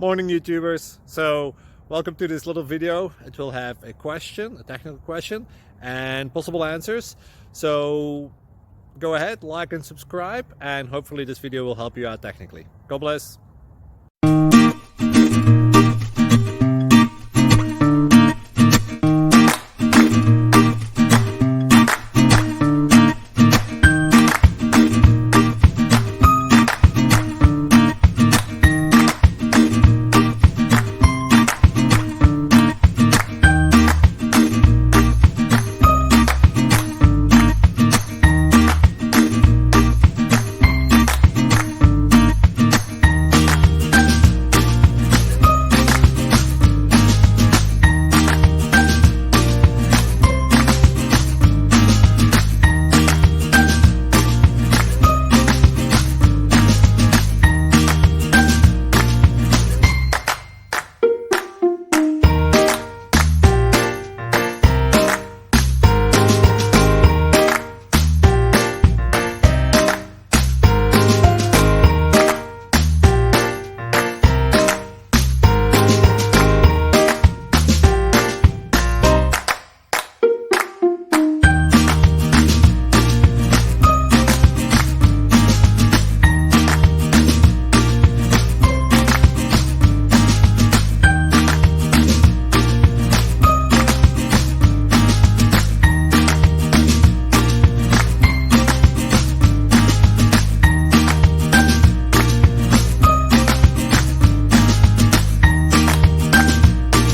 Morning YouTubers. So welcome to this little video. It will have a question, a technical question, and possible answers. So go ahead, like and subscribe, and hopefully this video will help you out technically. God bless.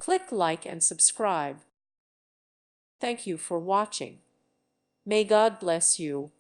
Click like and subscribe. Thank you for watching. May God bless you.